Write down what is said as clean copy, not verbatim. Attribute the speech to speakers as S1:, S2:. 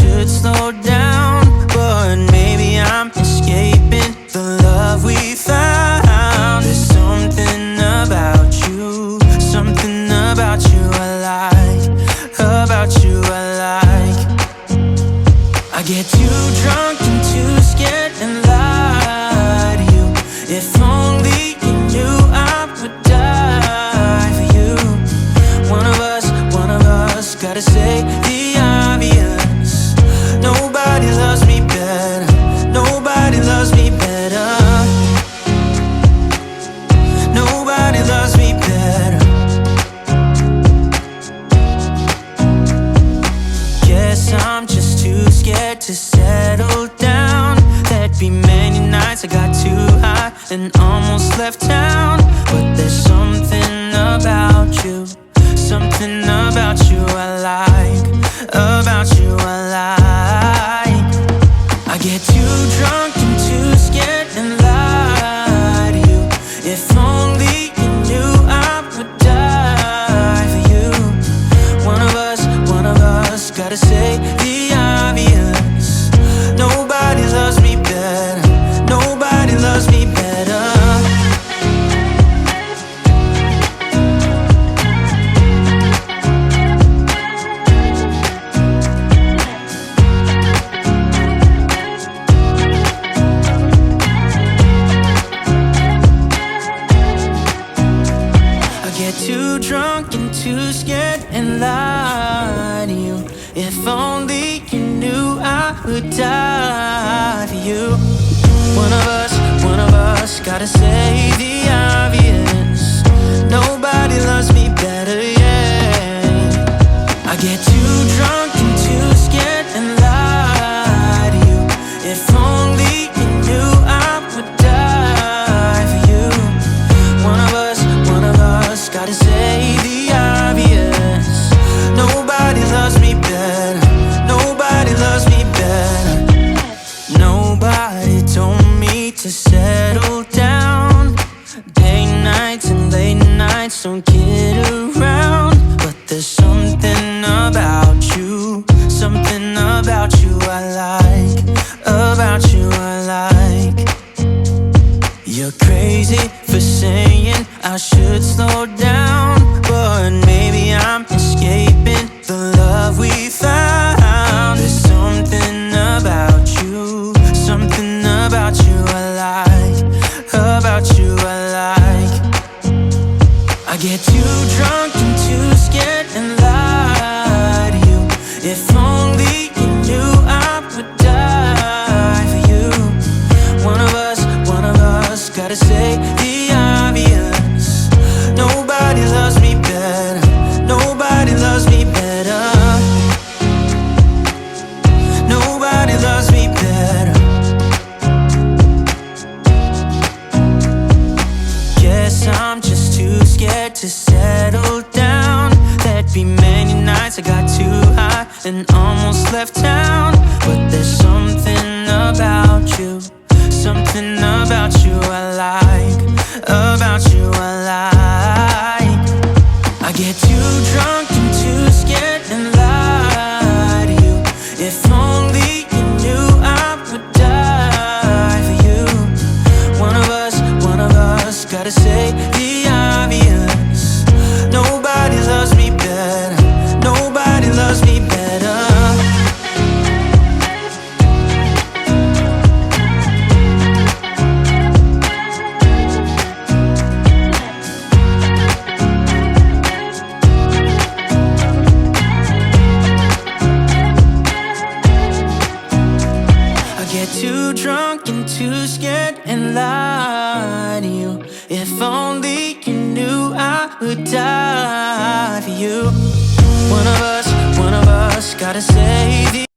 S1: should slow down, but maybe I'm escaping the love we found. There's something about you, something about you I like, about you I like. I get too drunk and too scared and lie to you. If only you knew I would die for you. One of us gotta say the obvious. Nobody loves me better, nobody loves me better. Nobody loves me better. Guess I'm just too scared to settle down. There'd be many nights I got too high and almost left town. But there's something about you, something about you I like, about you I like. I get too drunk and too scared and lie to you. If only you knew I would die for you. One of us gotta say the obvious. Nobody loves me better, nobody loves me better. I get too drunk and too scared and lie to you. If only you knew I would die for you. One of us gotta say the obvious. Nobody loves me better, yeah. I get too drunk and too scared and lie to you. If only you knew I would die for you. One of us gotta say the obvious. Nobody loves me better, nobody loves me better. Nobody told me to settle down. Day nights and late nights don't kid around. But there's something about you, something about you I like, about you I like. You're crazy for saying I should slow down, but maybe I'm escaping the love we found. There's something about you, something about you I like, about you I like. I get too drunk and too scared and lie to you. If only you knew I would die for you. One of us gotta say the obvious. Nobody loves me better, nobody loves me better. Nobody loves me better. Guess I'm just too scared to settle down. There'd be many nights I got too high and almost left town. But there's something about you, something about you I like, about you I like. I get too drunk and too scared and lie to you. If only you knew I would die for you. One of us gotta say the obvious. Nobody loves me better, nobody loves me better. Get too drunk and too scared and lie to you. If only you knew I would die for you. One of us gotta say the